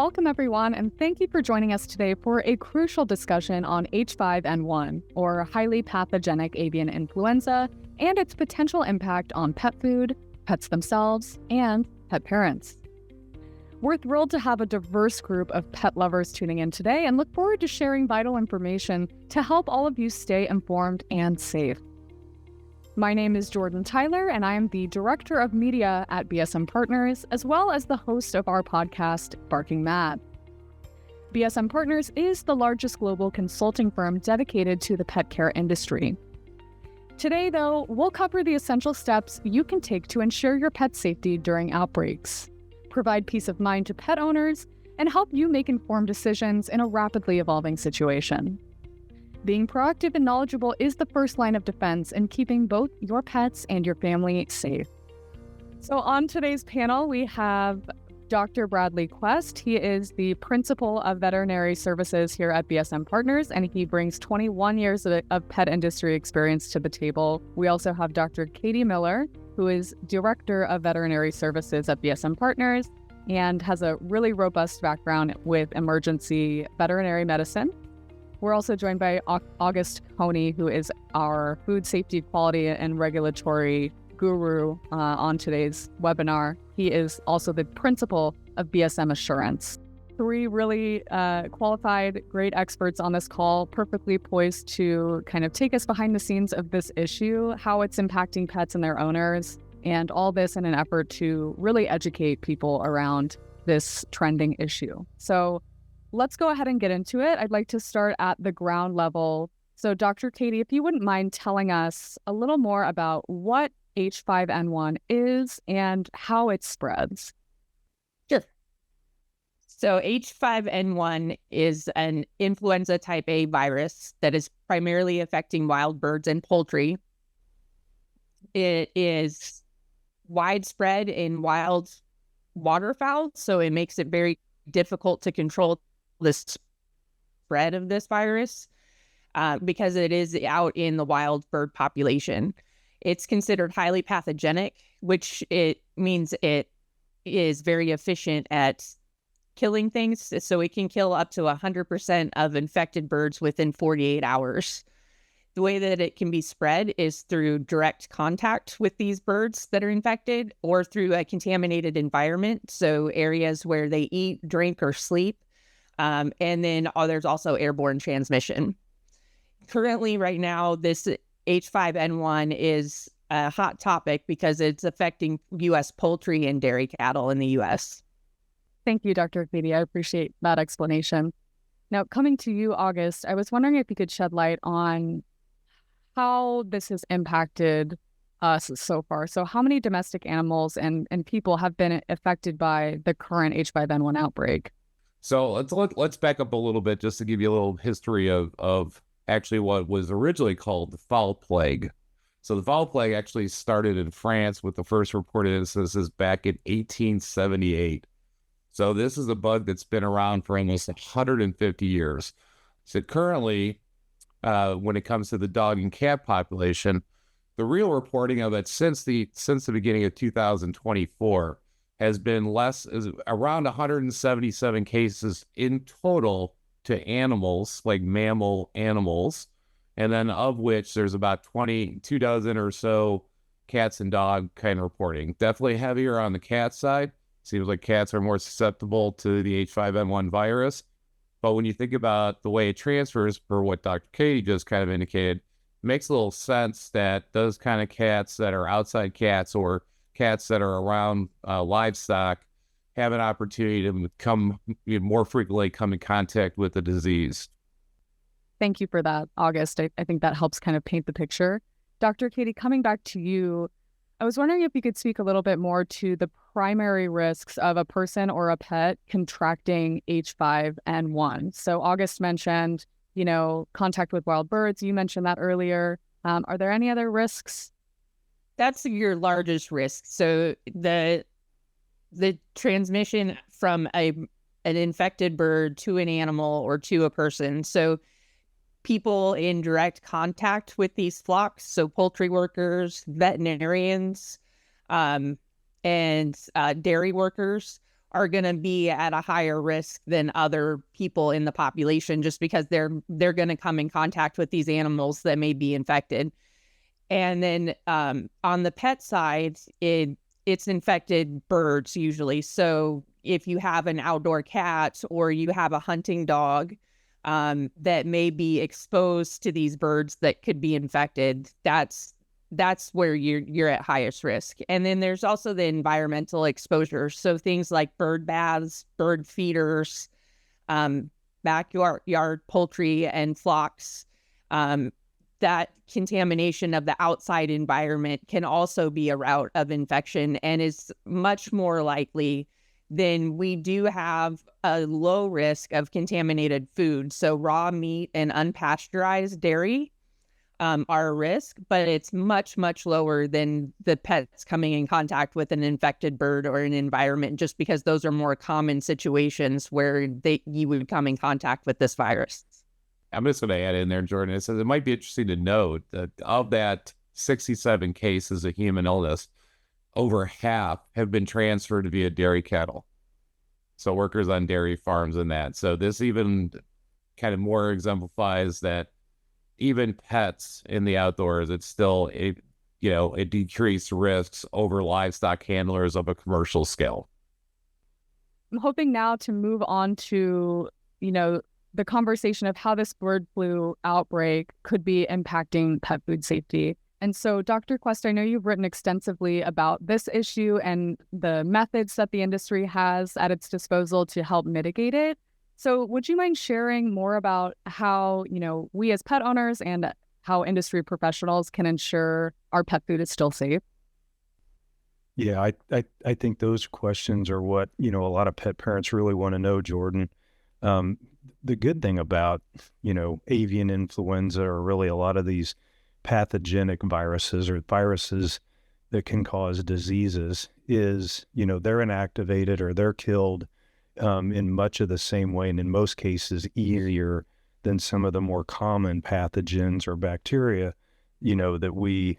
welcome everyone, and thank you for joining us today for a crucial discussion on H5N1, or highly pathogenic avian influenza, and its potential impact on pet food, pets themselves, and pet parents. We're thrilled to have a diverse group of pet lovers tuning in today and look forward to sharing vital information to help all of you stay informed and safe. My name is Jordan Tyler, and I am the Director of Media at BSM Partners, as well as the host of our podcast, Barking Mad. BSM Partners is the largest global consulting firm dedicated to the pet care industry. Today, though, we'll cover the essential steps you can take to ensure your pet's safety during outbreaks, provide peace of mind to pet owners, and help you make informed decisions in a rapidly evolving situation. Being proactive and knowledgeable is the first line of defense in keeping both your pets and your family safe. So on today's panel, we have Dr. Bradley Quest. He is the Principal of Veterinary Services here at BSM Partners, and he brings 21 years of pet industry experience to the table. We also have Dr. Katie Miller, who is Director of Veterinary Services at BSM Partners and has a really robust background with emergency veterinary medicine. We're also joined by August Coney, who is our food safety, quality, and regulatory guru on today's webinar. He is also the principal of BSM Assurance. Three really qualified, great experts on this call, perfectly poised to kind of take us behind the scenes of this issue, how it's impacting pets and their owners, and all this in an effort to really educate people around this trending issue. So let's go ahead and get into it. I'd like to start at the ground level. So Dr. Katie, if you wouldn't mind telling us a little more about what H5N1 is and how it spreads. Sure. So H5N1 is an influenza type A virus that is primarily affecting wild birds and poultry. It is widespread in wild waterfowl, so it makes it very difficult to control the spread of this virus because it is out in the wild bird population. It's considered highly pathogenic, which it means it is very efficient at killing things. So it can kill up to 100% of infected birds within 48 hours. The way that it can be spread is through direct contact with these birds that are infected or through a contaminated environment. So areas where they eat, drink, or sleep. And then there's also airborne transmission. Currently, right now, this H5N1 is a hot topic because it's affecting U.S. poultry and dairy cattle in the U.S. Thank you, Dr. Katie. I appreciate that explanation. Now, coming to you, August, I was wondering if you could shed light on how this has impacted us so far. So how many domestic animals and people have been affected by the current H5N1 outbreak? So let's back up a little bit just to give you a little history of actually what was originally called the fowl plague. So the fowl plague actually started in France with the first reported instances back in 1878. So this is a bug that's been around for almost 150 years. So currently, when it comes to the dog and cat population, the real reporting of it since the beginning of 2024 has been around 177 cases in total to animals, like mammal animals, and then of which there's about 22 dozen or so cats and dog kind of reporting. Definitely heavier on the cat side. Seems like cats are more susceptible to the H5N1 virus. But when you think about the way it transfers, per what Dr. Katie just kind of indicated, it makes a little sense that those kind of cats that are outside cats or cats that are around livestock have an opportunity to more frequently come in contact with the disease. Thank you for that, August. I think that helps kind of paint the picture. Dr. Katie, coming back to you, I was wondering if you could speak a little bit more to the primary risks of a person or a pet contracting H5N1. So August mentioned, contact with wild birds. You mentioned that earlier. Are there any other risks? That's your largest risk. So the transmission from an infected bird to an animal or to a person. So people in direct contact with these flocks, so poultry workers, veterinarians, and dairy workers, are going to be at a higher risk than other people in the population, just because they're going to come in contact with these animals that may be infected. And then on the pet side, it's infected birds usually. So if you have an outdoor cat or you have a hunting dog that may be exposed to these birds that could be infected, that's where you're at highest risk. And then there's also the environmental exposure. So things like bird baths, bird feeders, backyard poultry and flocks, that contamination of the outside environment can also be a route of infection and is much more likely than we do have a low risk of contaminated food. So raw meat and unpasteurized dairy are a risk, but it's much, much lower than the pets coming in contact with an infected bird or an environment, just because those are more common situations where you would come in contact with this virus. I'm just going to add in there, Jordan. It says it might be interesting to note that of that 67 cases of human illness, over half have been transferred via dairy cattle. So workers on dairy farms and that. So this even kind of more exemplifies that even pets in the outdoors, it's still a decreased risks over livestock handlers of a commercial scale. I'm hoping now to move on to, the conversation of how this bird flu outbreak could be impacting pet food safety. And so, Dr. Quest, I know you've written extensively about this issue and the methods that the industry has at its disposal to help mitigate it. So would you mind sharing more about how, we as pet owners and how industry professionals can ensure our pet food is still safe? Yeah, I think those questions are what, a lot of pet parents really want to know, Jordan. The good thing about, avian influenza, or really a lot of these pathogenic viruses or viruses that can cause diseases, is, they're inactivated or they're killed in much of the same way, and in most cases easier than some of the more common pathogens or bacteria, that we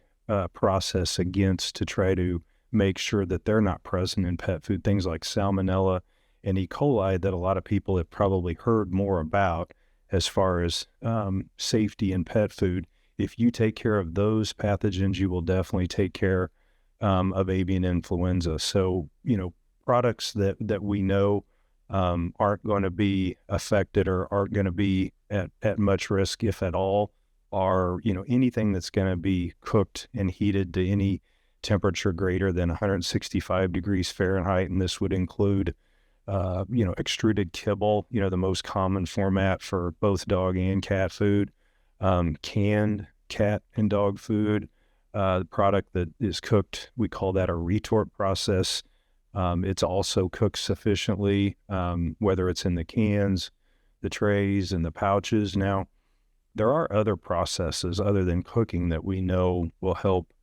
process against to try to make sure that they're not present in pet food. Things like salmonella and E. coli that a lot of people have probably heard more about as far as safety in pet food. If you take care of those pathogens, you will definitely take care of avian influenza. So, products that we know aren't going to be affected or aren't going to be at much risk, if at all, are, anything that's going to be cooked and heated to any temperature greater than 165 degrees Fahrenheit. And this would include, extruded kibble, the most common format for both dog and cat food, canned cat and dog food, the product that is cooked, we call that a retort process. It's also cooked sufficiently, whether it's in the cans, the trays, and the pouches. Now, there are other processes other than cooking that we know will help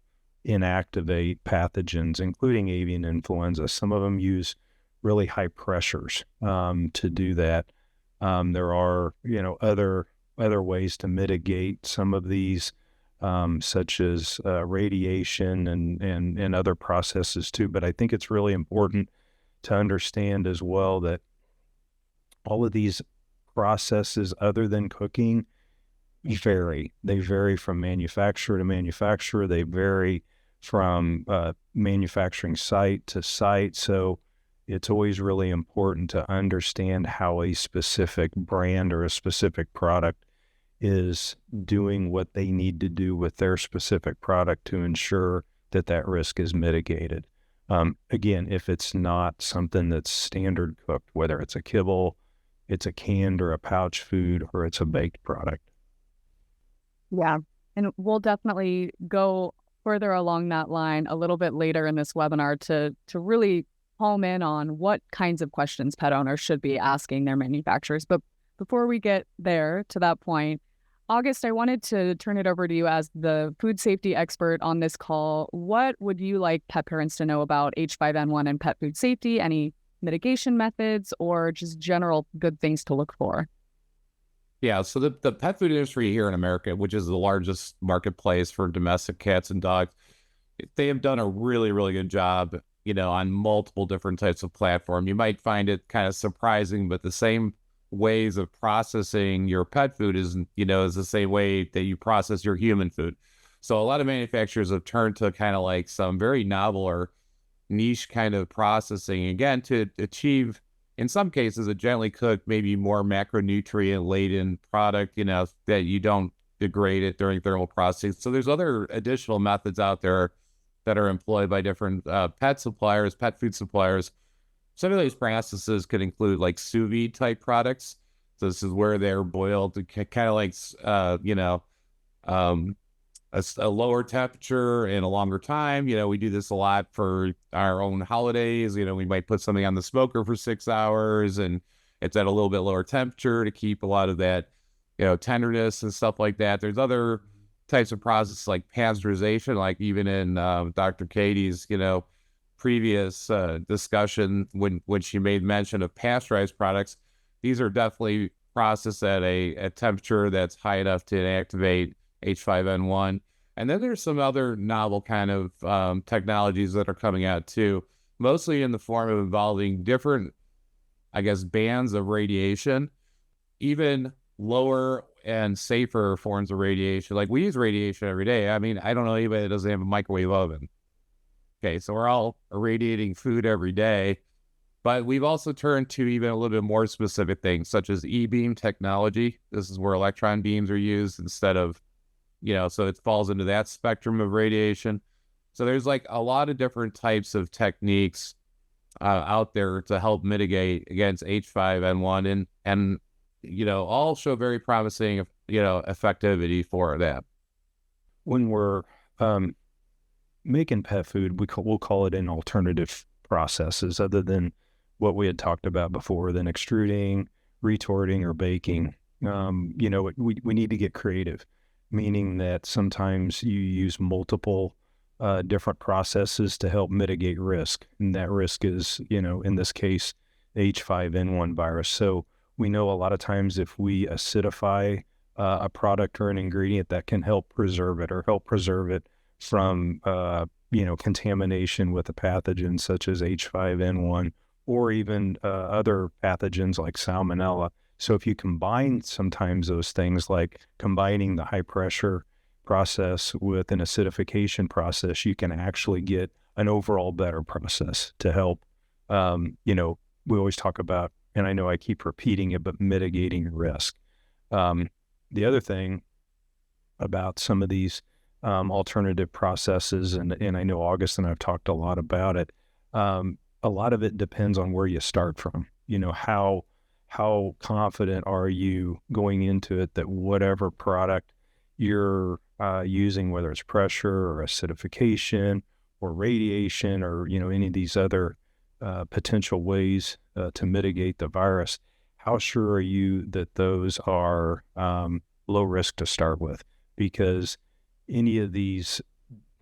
inactivate pathogens, including avian influenza. Some of them use really high pressures to do that. There are, other ways to mitigate some of these, such as radiation and other processes too. But I think it's really important to understand as well that all of these processes other than cooking vary. They vary from manufacturer to manufacturer. They vary from manufacturing site to site. So it's always really important to understand how a specific brand or a specific product is doing what they need to do with their specific product to ensure that that risk is mitigated. Again, if it's not something that's standard cooked, whether it's a kibble, it's a canned or a pouch food, or it's a baked product. Yeah, and we'll definitely go further along that line a little bit later in this webinar to really home in on what kinds of questions pet owners should be asking their manufacturers. But before we get there to that point, August, I wanted to turn it over to you as the food safety expert on this call. What would you like pet parents to know about H5N1 and pet food safety? Any mitigation methods or just general good things to look for? Yeah, so the pet food industry here in America, which is the largest marketplace for domestic cats and dogs, they have done a really, really good job on multiple different types of platform. You might find it kind of surprising, but the same ways of processing your pet food is the same way that you process your human food. So a lot of manufacturers have turned to kind of like some very novel or niche kind of processing, again, to achieve, in some cases, a gently cooked, maybe more macronutrient laden product, that you don't degrade it during thermal processing. So there's other additional methods out there that are employed by different pet food suppliers. Some of these processes could include like sous vide type products. So this is where they're boiled to kind of like, a lower temperature and a longer time. We do this a lot for our own holidays. We might put something on the smoker for 6 hours and it's at a little bit lower temperature to keep a lot of that, tenderness and stuff like that. There's other types of processes like pasteurization, like even in Dr. Katie's, previous discussion when she made mention of pasteurized products. These are definitely processed at a temperature that's high enough to inactivate H5N1. And then there's some other novel kind of technologies that are coming out too, mostly in the form of involving different, I guess, bands of radiation, even lower and safer forms of radiation. Like we use radiation every day. I mean, I don't know anybody that doesn't have a microwave oven. Okay, so we're all irradiating food every day, but we've also turned to even a little bit more specific things, such as E-beam technology. This is where electron beams are used instead of, so it falls into that spectrum of radiation. So there's like a lot of different types of techniques out there to help mitigate against H5N1 and all show very promising, effectivity for that. When we're making pet food, we'll call it in alternative processes other than what we had talked about before, than extruding, retorting, or baking. We need to get creative, meaning that sometimes you use multiple different processes to help mitigate risk. And that risk is, in this case, H5N1 virus. So we know a lot of times if we acidify a product or an ingredient, that can help preserve it from, contamination with a pathogen such as H5N1 or even other pathogens like Salmonella. So if you combine sometimes those things, like combining the high pressure process with an acidification process, you can actually get an overall better process to help, we always talk about, and I know I keep repeating it, but mitigating risk. The other thing about some of these alternative processes, and I know August and I've talked a lot about it, a lot of it depends on where you start from. How confident are you going into it that whatever product you're using, whether it's pressure or acidification or radiation or, any of these other potential ways to mitigate the virus, how sure are you that those are low risk to start with? Because any of these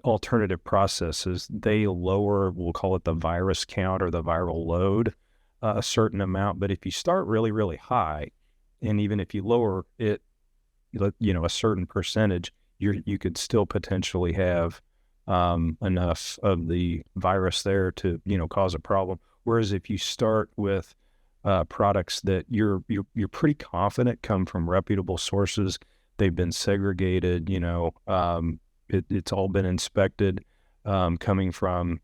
alternative processes, they lower, we'll call it the virus count or the viral load, a certain amount. But if you start really, really high, and even if you lower it, a certain percentage, you could still potentially have enough of the virus there to, cause a problem. Whereas if you start with products that you're pretty confident come from reputable sources, they've been segregated, it's all been inspected, coming from,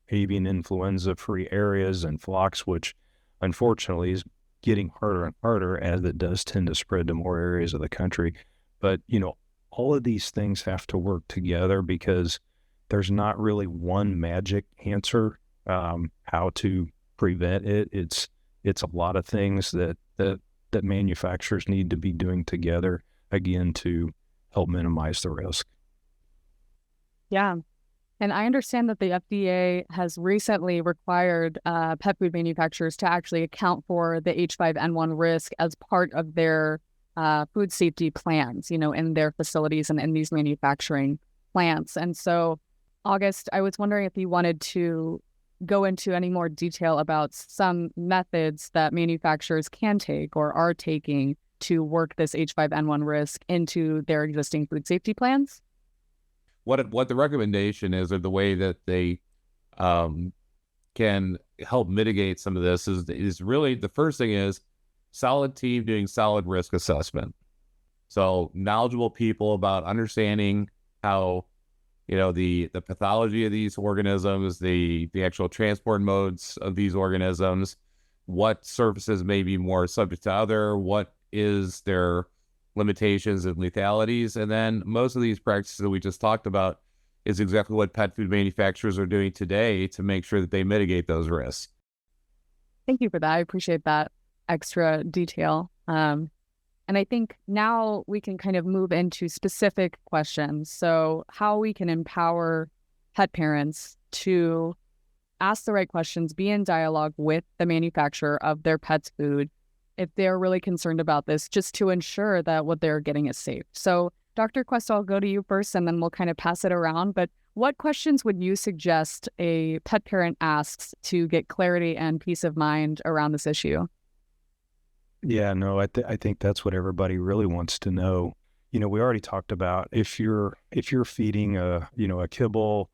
avian influenza free areas and flocks, which unfortunately is getting harder and harder as it does tend to spread to more areas of the country. But, all of these things have to work together because there's not really one magic answer how to prevent it. It's a lot of things that manufacturers need to be doing together, again, to help minimize the risk. Yeah. And I understand that the FDA has recently required pet food manufacturers to actually account for the H5N1 risk as part of their food safety plans, in their facilities and in these manufacturing plants. And so, August, I was wondering if you wanted to go into any more detail about some methods that manufacturers can take or are taking to work this H5N1 risk into their existing food safety plans. What the recommendation is, or the way that they can help mitigate some of this is really the first thing is solid team doing solid risk assessment. So knowledgeable people about understanding how, the pathology of these organisms, the actual transport modes of these organisms, what surfaces may be more subject to other, what is their limitations and lethalities. And then most of these practices that we just talked about is exactly what pet food manufacturers are doing today to make sure that they mitigate those risks. Thank you for that. I appreciate that extra detail. And I think now we can kind of move into specific questions. So how we can empower pet parents to ask the right questions, be in dialogue with the manufacturer of their pet's food if they're really concerned about this, just to ensure that what they're getting is safe. So Dr. Quest, I'll go to you first and then we'll kind of pass it around. But what questions would you suggest a pet parent asks to get clarity and peace of mind around this issue? Yeah, no, I think that's what everybody really wants to know. We already talked about if you're feeding a kibble,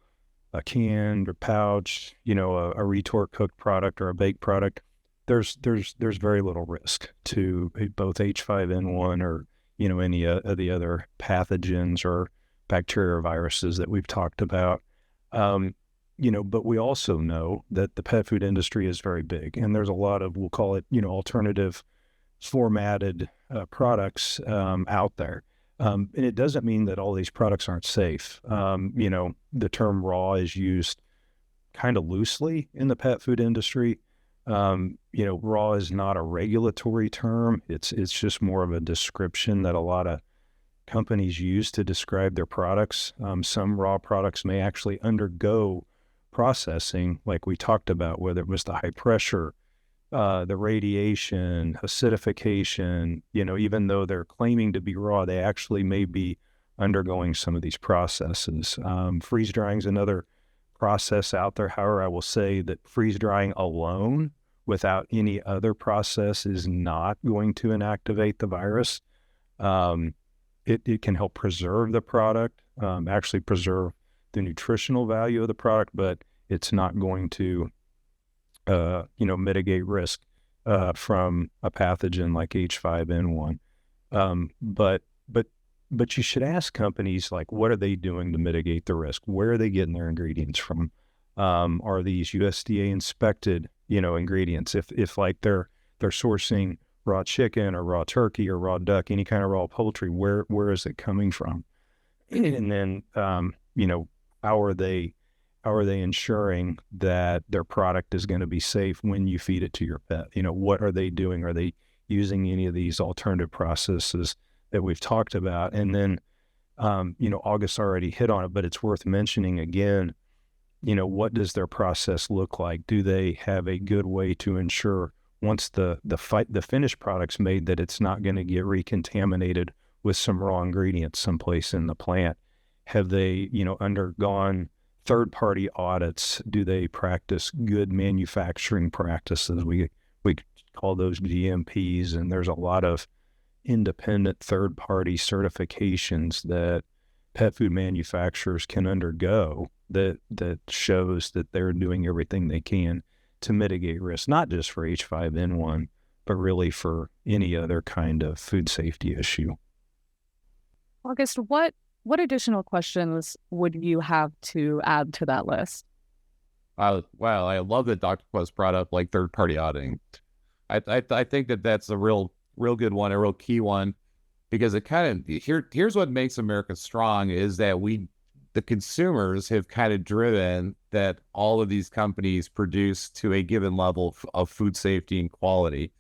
a canned or pouch, a retort cooked product or a baked product, there's very little risk to both H5N1 or any of the other pathogens or bacteria or viruses that we've talked about. But we also know that the pet food industry is very big, and there's a lot of, we'll call it, alternative formatted products out there. And it doesn't mean that all these products aren't safe. The term raw is used kind of loosely in the pet food industry. Raw is not a regulatory term. It's just more of a description that a lot of companies use to describe their products. Some raw products may actually undergo processing, like we talked about, whether it was the high pressure, the radiation, acidification, even though they're claiming to be raw, they actually may be undergoing some of these processes. Freeze drying is another process out there. However, I will say that freeze drying alone without any other process is not going to inactivate the virus. It can help preserve the product, actually preserve the nutritional value of the product, but it's not going to mitigate risk from a pathogen like H5N1. But you should ask companies, like, what are they doing to mitigate the risk? Where are they getting their ingredients from? Are these USDA inspected, ingredients? If like they're sourcing raw chicken or raw turkey or raw duck, any kind of raw poultry, where is it coming from? And then, how are they ensuring that their product is going to be safe when you feed it to your pet? What are they doing? Are they using any of these alternative processes that we've talked about? And then, August already hit on it, but it's worth mentioning again, what does their process look like? Do they have a good way to ensure once the finished product's made that it's not going to get recontaminated with some raw ingredients someplace in the plant? Have they, undergone third-party audits? Do they practice good manufacturing practices? We call those GMPs, and there's a lot of independent third-party certifications that pet food manufacturers can undergo that shows that they're doing everything they can to mitigate risk, not just for H5N1, but really for any other kind of food safety issue. August, what additional questions would you have to add to that list? Wow, I love that Dr. Quest brought up like third-party auditing. I think that's a real good one, a real key one, because it kind of here's what makes America strong is that the consumers have kind of driven that all of these companies produce to a given level of food safety and quality.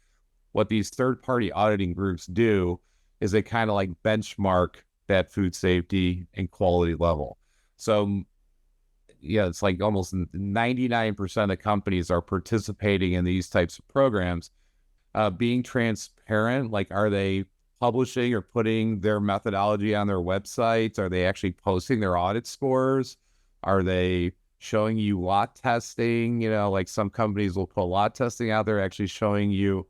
What these third-party auditing groups do is they kind of like benchmark that food safety and quality level. So yeah, it's like almost 99% of companies are participating in these types of programs. Being transparent, like, are they publishing or putting their methodology on their websites? Are they actually posting their audit scores? Are they showing you lot testing? Like some companies will put lot testing out there, actually showing you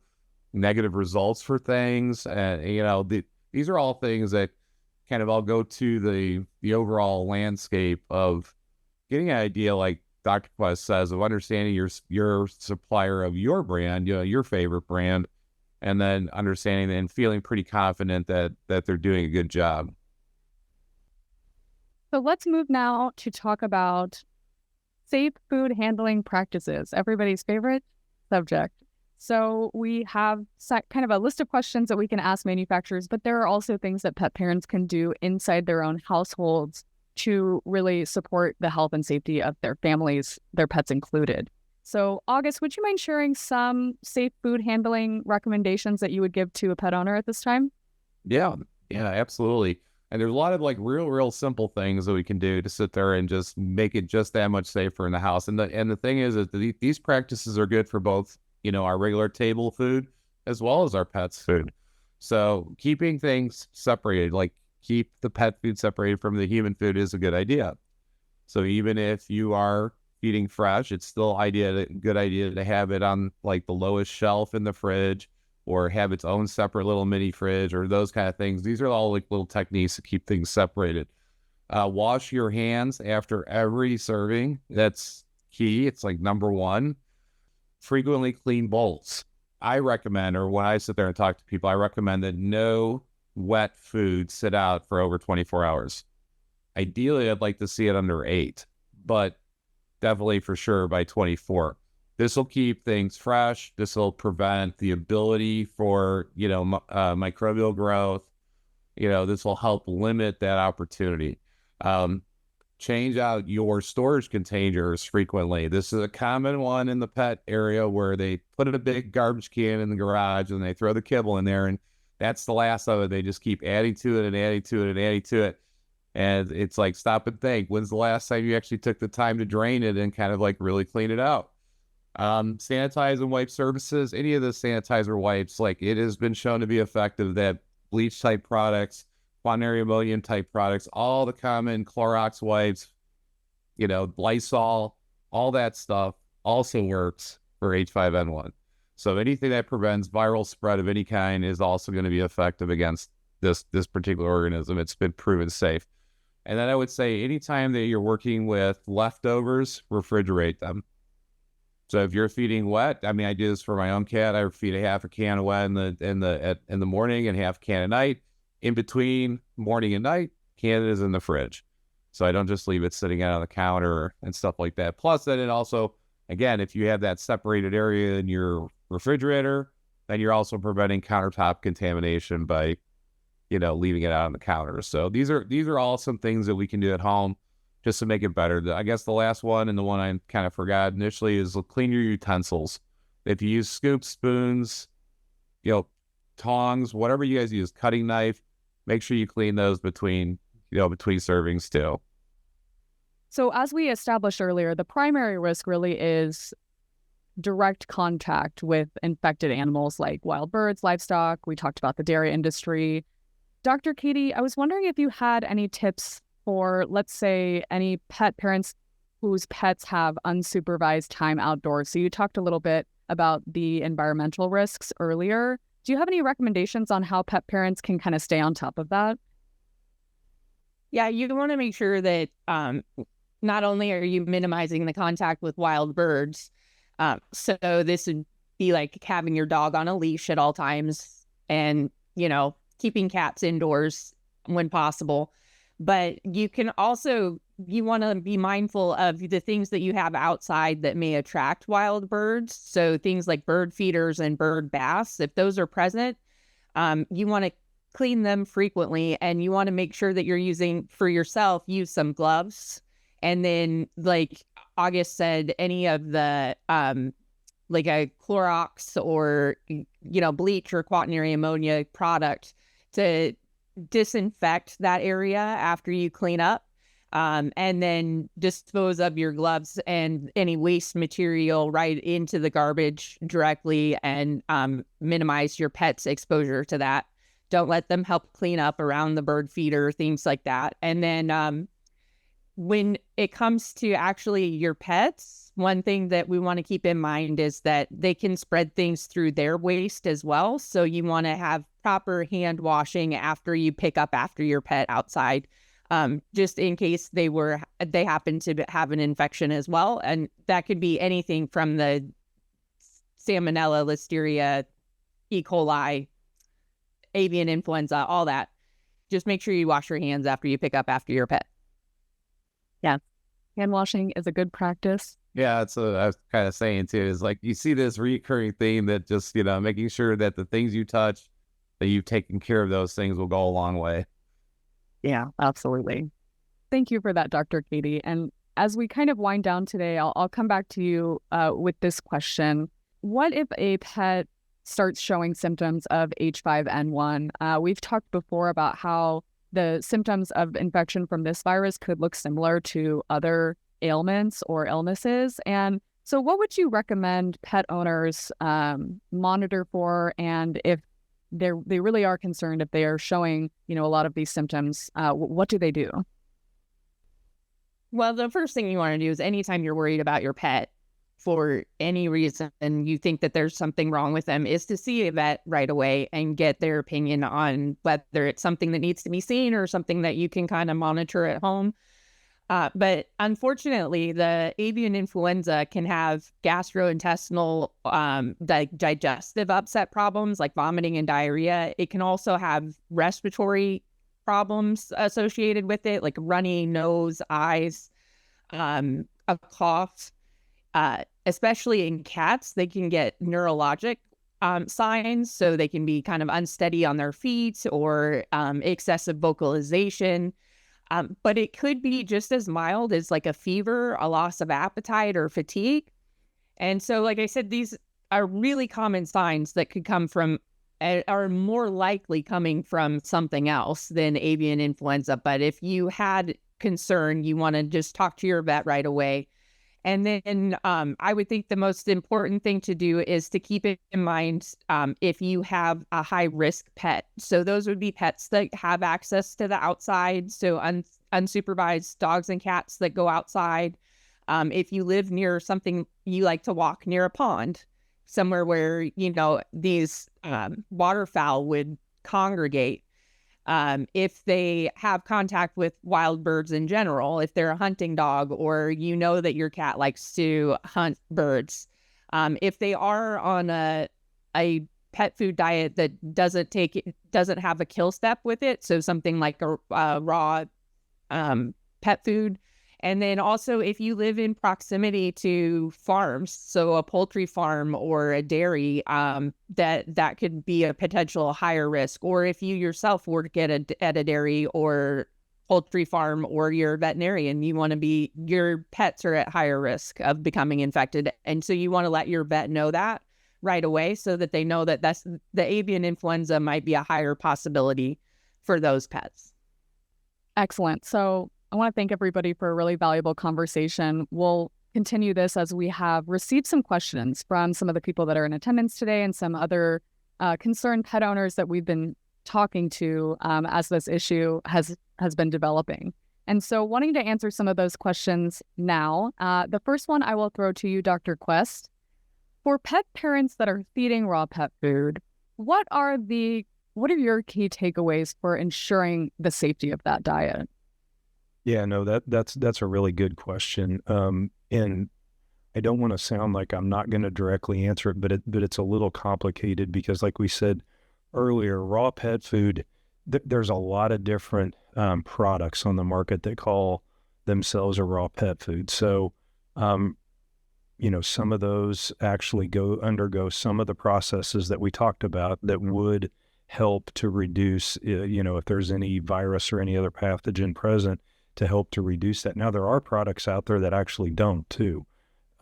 negative results for things. And, these are all things that kind of all go to the overall landscape of getting an idea, like, Dr. Quest says, of understanding your supplier of your brand, your favorite brand, and then understanding and feeling pretty confident that they're doing a good job. So let's move now to talk about safe food handling practices, everybody's favorite subject. So we have kind of a list of questions that we can ask manufacturers, but there are also things that pet parents can do inside their own households to really support the health and safety of their families, their pets included. So August, would you mind sharing some safe food handling recommendations that you would give to a pet owner at this time? Yeah, absolutely. And there's a lot of like real simple things that we can do to sit there and just make it just that much safer in the house. And the thing is that these practices are good for both, our regular table food as well as our pets' food. So keeping things separated, like keep the pet food separated from the human food, is a good idea. So even if you are feeding fresh, it's still a good idea to have it on like the lowest shelf in the fridge, or have its own separate little mini fridge, or those kind of things. These are all like little techniques to keep things separated. Wash your hands after every serving. That's key. It's like number one. Frequently clean bowls. I recommend, or when I sit there and talk to people, I recommend that no wet food sit out for over 24 hours. Ideally, I'd like to see it under 8, but definitely for sure by 24. This will keep things fresh. This will prevent the ability for, microbial growth. This will help limit that opportunity. Change out your storage containers frequently. This is a common one in the pet area where they put a big garbage can in the garage and they throw the kibble in there, and that's the last of it. They just keep adding to it and adding to it and adding to it. And it's like, stop and think, when's the last time you actually took the time to drain it and kind of like really clean it out? Sanitize and wipe surfaces. Any of the sanitizer wipes, like it has been shown to be effective, that bleach type products, quaternary ammonium type products, all the common Clorox wipes, Lysol, all that stuff also works for H5N1. So anything that prevents viral spread of any kind is also going to be effective against this particular organism. It's been proven safe. And then I would say anytime that you're working with leftovers, refrigerate them. So if you're feeding wet, I do this for my own cat. I feed a half a can of wet in the morning and half a can at night. In between morning and night, can is in the fridge. So I don't just leave it sitting out on the counter and stuff like that. Plus, then it also, again, if you have that separated area in your refrigerator, then you're also preventing countertop contamination by, leaving it out on the counter. So these are all some things that we can do at home just to make it better. I guess the last one, and the one I kind of forgot initially, is clean your utensils. If you use scoops, spoons, tongs, whatever you guys use, cutting knife, make sure you clean those between servings too. So as we established earlier, the primary risk really is direct contact with infected animals like wild birds, livestock. We talked about the dairy industry. Dr. Katie, I was wondering if you had any tips for, let's say, any pet parents whose pets have unsupervised time outdoors. So you talked a little bit about the environmental risks earlier. Do you have any recommendations on how pet parents can kind of stay on top of that? Yeah, you want to make sure that not only are you minimizing the contact with wild birds, so this would be like having your dog on a leash at all times and, keeping cats indoors when possible. But you want to be mindful of the things that you have outside that may attract wild birds. So things like bird feeders and bird baths, if those are present, you want to clean them frequently, and you want to make sure that you're use some gloves. And then, like August said, any of the like a Clorox or bleach or quaternary ammonia product to disinfect that area after you clean up, and then dispose of your gloves and any waste material right into the garbage directly, and minimize your pet's exposure to that. Don't let them help clean up around the bird feeder, things like that. And then when it comes to actually your pets, one thing that we want to keep in mind is that they can spread things through their waste as well. So you want to have proper hand washing after you pick up after your pet outside. just in case they happen to have an infection as well. And that could be anything from the Salmonella, Listeria, E. coli, avian influenza, all that. Just make sure you wash your hands after you pick up after your pet. Yeah. Hand washing is a good practice. Yeah, I was kind of saying too, is like you see this recurring theme that just, making sure that the things you touch, that you've taken care of those things will go a long way. Yeah, absolutely. Thank you for that, Dr. Katie. And as we kind of wind down today, I'll come back to you with this question. What if a pet starts showing symptoms of H5N1? We've talked before about how the symptoms of infection from this virus could look similar to other ailments or illnesses. And so what would you recommend pet owners monitor for? And if they really are concerned, if they are showing, a lot of these symptoms, what do they do? Well, the first thing you want to do is anytime you're worried about your pet for any reason and you think that there's something wrong with them, is to see a vet right away and get their opinion on whether it's something that needs to be seen or something that you can kind of monitor at home. But unfortunately, the avian influenza can have gastrointestinal, digestive upset problems like vomiting and diarrhea. It can also have respiratory problems associated with it, like runny nose, eyes, a cough. Especially in cats, they can get neurologic signs, so they can be kind of unsteady on their feet or excessive vocalization. But it could be just as mild as like a fever, a loss of appetite, or fatigue. And so, like I said, these are really common signs that could come from, are more likely coming from something else than avian influenza. But if you had concern, you want to just talk to your vet right away. And then I would think the most important thing to do is to keep it in mind if you have a high-risk pet. So those would be pets that have access to the outside, so unsupervised dogs and cats that go outside. If you live near something, you like to walk near a pond, somewhere where, these waterfowl would congregate. If they have contact with wild birds in general, if they're a hunting dog, or that your cat likes to hunt birds, if they are on a pet food diet that doesn't have a kill step with it, so something like a raw pet food. And then also, if you live in proximity to farms, so a poultry farm or a dairy, that could be a potential higher risk. Or if you yourself work at a dairy or poultry farm, or you're a veterinarian, your pets are at higher risk of becoming infected. And so you want to let your vet know that right away, so that they know that the avian influenza might be a higher possibility for those pets. Excellent. So I want to thank everybody for a really valuable conversation. We'll continue this as we have received some questions from some of the people that are in attendance today and some other concerned pet owners that we've been talking to as this issue has been developing. And so wanting to answer some of those questions now, the first one I will throw to you, Dr. Quest. For pet parents that are feeding raw pet food, what are your key takeaways for ensuring the safety of that diet? Yeah, no, that's a really good question. And I don't want to sound like I'm not going to directly answer it, but it's a little complicated because, like we said earlier, raw pet food, there's a lot of different products on the market that call themselves a raw pet food. So, some of those actually undergo some of the processes that we talked about that would help to reduce, if there's any virus or any other pathogen present, to help to reduce that. Now, there are products out there that actually don't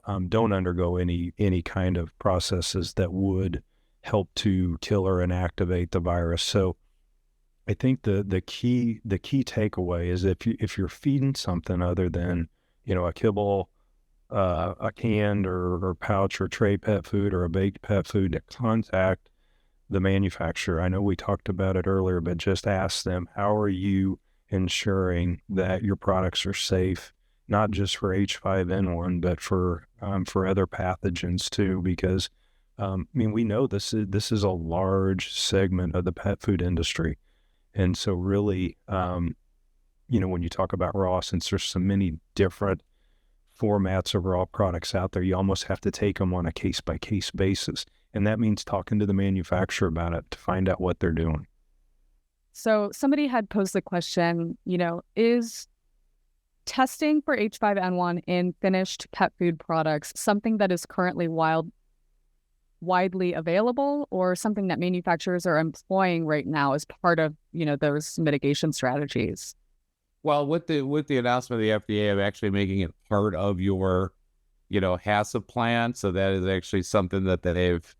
undergo any kind of processes that would help to kill or inactivate the virus. So I think the key takeaway is if you're feeding something other than, a kibble, a canned or pouch or tray pet food or a baked pet food, to contact the manufacturer. I know we talked about it earlier, but just ask them, how are you ensuring that your products are safe, not just for H5N1, but for other pathogens too, because we know this is a large segment of the pet food industry. And so really, when you talk about raw, since there's so many different formats of raw products out there, you almost have to take them on a case-by-case basis. And that means talking to the manufacturer about it to find out what they're doing. So somebody had posed the question, is testing for H5N1 in finished pet food products something that is currently widely available, or something that manufacturers are employing right now as part of, those mitigation strategies? Well, with the announcement of the FDA of actually making it part of your, HACCP plan, so that is actually something that they've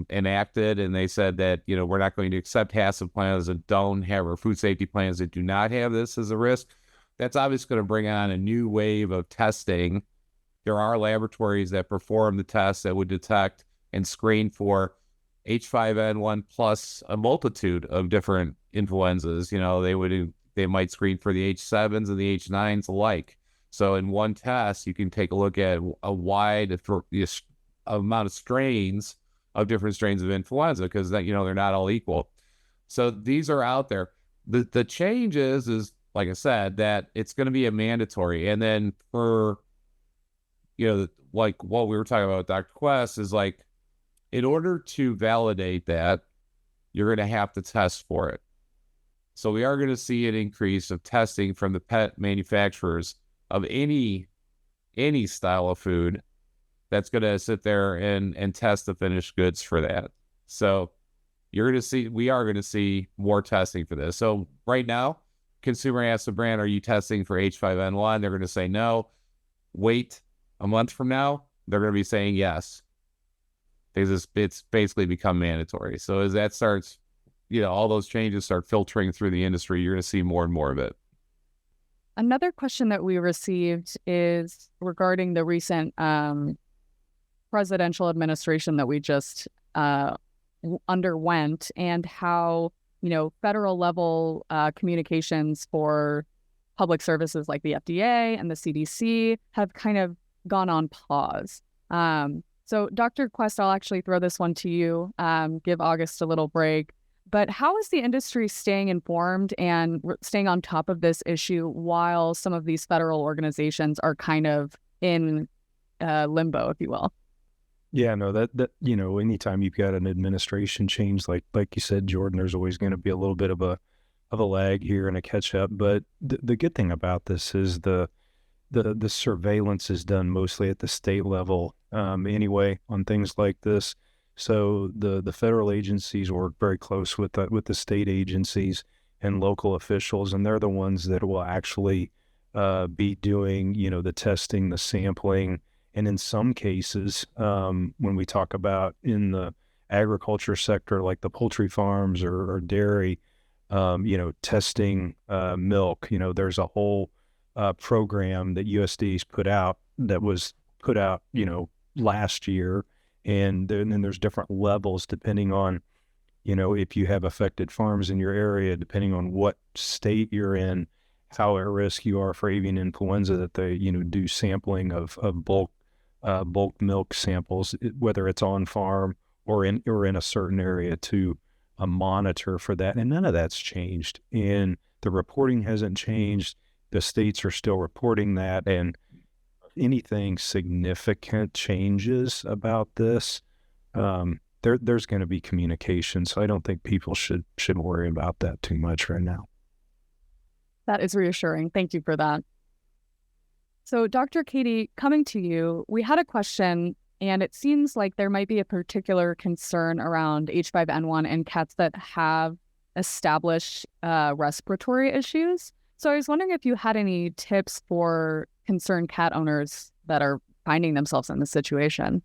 enacted, and they said that, we're not going to accept HACCP plans that don't have, or food safety plans that do not have this as a risk. That's obviously going to bring on a new wave of testing. There are laboratories that perform the tests that would detect and screen for H5N1 plus a multitude of different influenzas. They might screen for the H7s and the H9s alike. So in one test, you can take a look at a wide amount of strains of different strains of influenza, because they're not all equal. So these are out there. The change is like I said, that it's going to be a mandatory. And then for, like what we were talking about with Dr. Quest is like, in order to validate that, you're going to have to test for it. So we are going to see an increase of testing from the pet manufacturers of any style of food that's going to sit there and test the finished goods for that. So we are going to see more testing for this. So right now, consumer asks the brand, are you testing for H5N1? They're going to say no. Wait a month from now, they're going to be saying yes. Because it's basically become mandatory. So as that starts, all those changes start filtering through the industry, you're going to see more and more of it. Another question that we received is regarding the recent presidential administration that we just underwent, and how, federal level communications for public services like the FDA and the CDC have kind of gone on pause. So Dr. Quest, I'll actually throw this one to you, give August a little break. But how is the industry staying informed and staying on top of this issue while some of these federal organizations are kind of in limbo, if you will? Yeah, no, that anytime you've got an administration change, like you said, Jordan, there's always going to be a little bit of a lag here and a catch up. But the good thing about this is the surveillance is done mostly at the state level anyway on things like this. So the federal agencies work very close with the state agencies and local officials, and they're the ones that will actually be doing, the testing, the sampling, and in some cases, when we talk about in the agriculture sector, like the poultry farms or dairy, testing milk, there's a whole program that USDA's put out that was put out, last year. And then there's different levels depending on, if you have affected farms in your area, depending on what state you're in, how at risk you are for avian influenza, that they, do sampling of bulk milk samples, whether it's on farm or in a certain area, to monitor for that. And none of that's changed. And the reporting hasn't changed. The states are still reporting that. And anything significant changes about this, there's going to be communication. So I don't think people should worry about that too much right now. That is reassuring. Thank you for that. So Dr. Katie, coming to you, we had a question, and it seems like there might be a particular concern around H5N1 in cats that have established respiratory issues. So I was wondering if you had any tips for concerned cat owners that are finding themselves in this situation.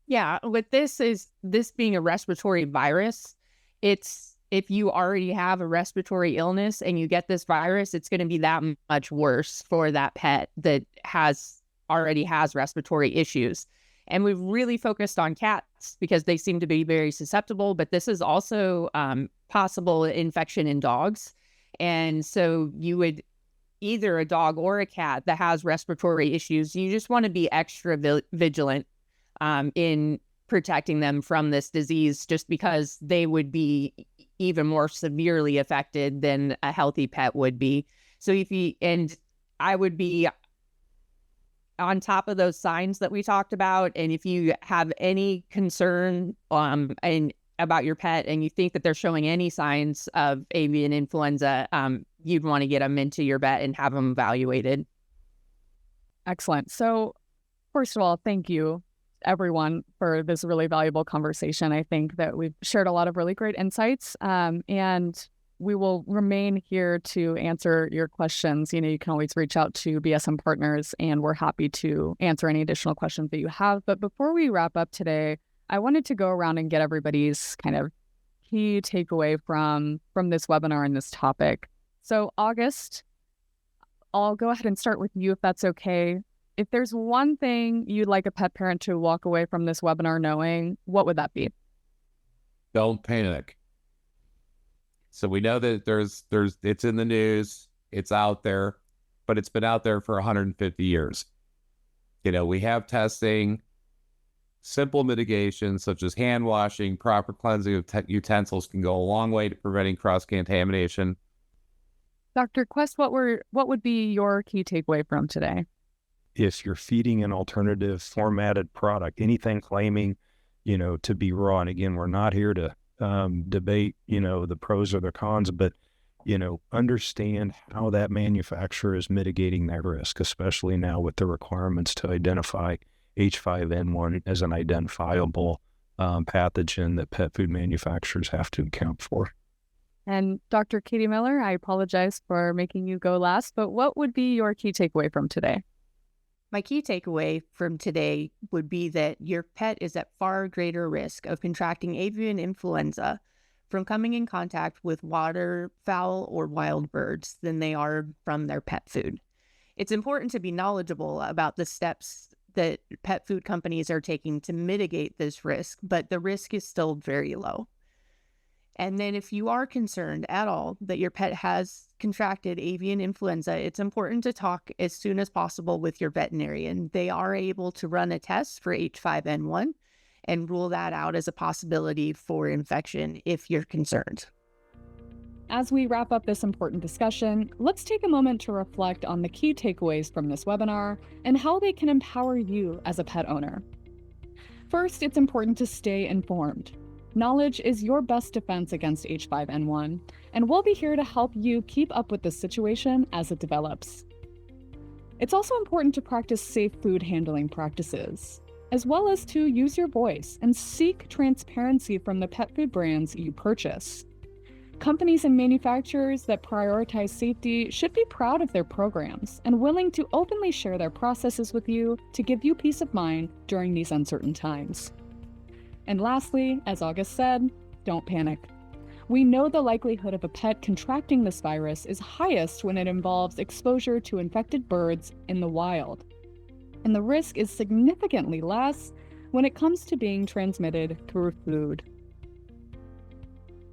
Yeah, with this being a respiratory virus, it's, if you already have a respiratory illness and you get this virus, it's going to be that much worse for that pet that already has respiratory issues. And we've really focused on cats because they seem to be very susceptible, but this is also possible infection in dogs. And so you would, either a dog or a cat that has respiratory issues, you just want to be extra vigilant in protecting them from this disease, just because they would be even more severely affected than a healthy pet would be. So I would be on top of those signs that we talked about. And if you have any concern and about your pet and you think that they're showing any signs of avian influenza, you'd want to get them into your vet and have them evaluated. Excellent. So first of all, thank you everyone for this really valuable conversation. I think that we've shared a lot of really great insights, and we will remain here to answer your questions. You can always reach out to BSM Partners, and we're happy to answer any additional questions that you have. But before we wrap up today, I wanted to go around and get everybody's kind of key takeaway from this webinar and this topic. So August, I'll go ahead and start with you if that's okay. If there's one thing you'd like a pet parent to walk away from this webinar knowing, what would that be? Don't panic. So we know that it's in the news, it's out there, but it's been out there for 150 years. We have testing, simple mitigation such as hand washing, proper cleansing of utensils can go a long way to preventing cross-contamination. Dr. Quest, what would be your key takeaway from today? If you're feeding an alternative formatted product, anything claiming, to be raw, and again, we're not here to debate, the pros or the cons, but, understand how that manufacturer is mitigating that risk, especially now with the requirements to identify H5N1 as an identifiable pathogen that pet food manufacturers have to account for. And Dr. Katie Miller, I apologize for making you go last, but what would be your key takeaway from today? My key takeaway from today would be that your pet is at far greater risk of contracting avian influenza from coming in contact with waterfowl or wild birds than they are from their pet food. It's important to be knowledgeable about the steps that pet food companies are taking to mitigate this risk, but the risk is still very low. And then if you are concerned at all that your pet has contracted avian influenza, it's important to talk as soon as possible with your veterinarian. They are able to run a test for H5N1 and rule that out as a possibility for infection if you're concerned. As we wrap up this important discussion, let's take a moment to reflect on the key takeaways from this webinar and how they can empower you as a pet owner. First, it's important to stay informed. Knowledge is your best defense against H5N1, and we'll be here to help you keep up with the situation as it develops. It's also important to practice safe food handling practices, as well as to use your voice and seek transparency from the pet food brands you purchase. Companies and manufacturers that prioritize safety should be proud of their programs and willing to openly share their processes with you to give you peace of mind during these uncertain times. And lastly, as August said, don't panic. We know the likelihood of a pet contracting this virus is highest when it involves exposure to infected birds in the wild. And the risk is significantly less when it comes to being transmitted through food.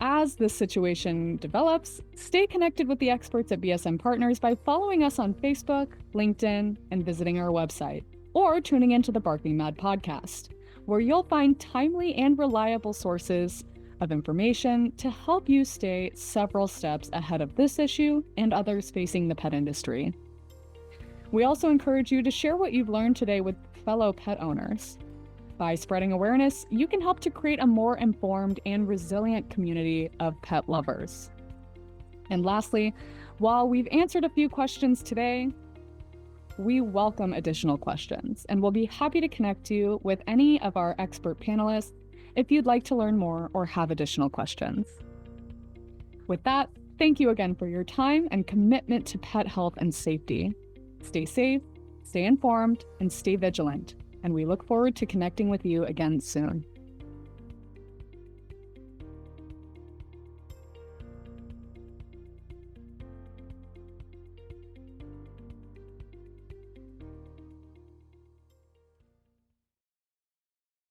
As this situation develops, stay connected with the experts at BSM Partners by following us on Facebook, LinkedIn, and visiting our website, or tuning into the Barking Mad podcast, where you'll find timely and reliable sources of information to help you stay several steps ahead of this issue and others facing the pet industry. We also encourage you to share what you've learned today with fellow pet owners. By spreading awareness, you can help to create a more informed and resilient community of pet lovers. And lastly, while we've answered a few questions today, we welcome additional questions, and we'll be happy to connect you with any of our expert panelists if you'd like to learn more or have additional questions. With that, thank you again for your time and commitment to pet health and safety. Stay safe, stay informed, and stay vigilant, and we look forward to connecting with you again soon.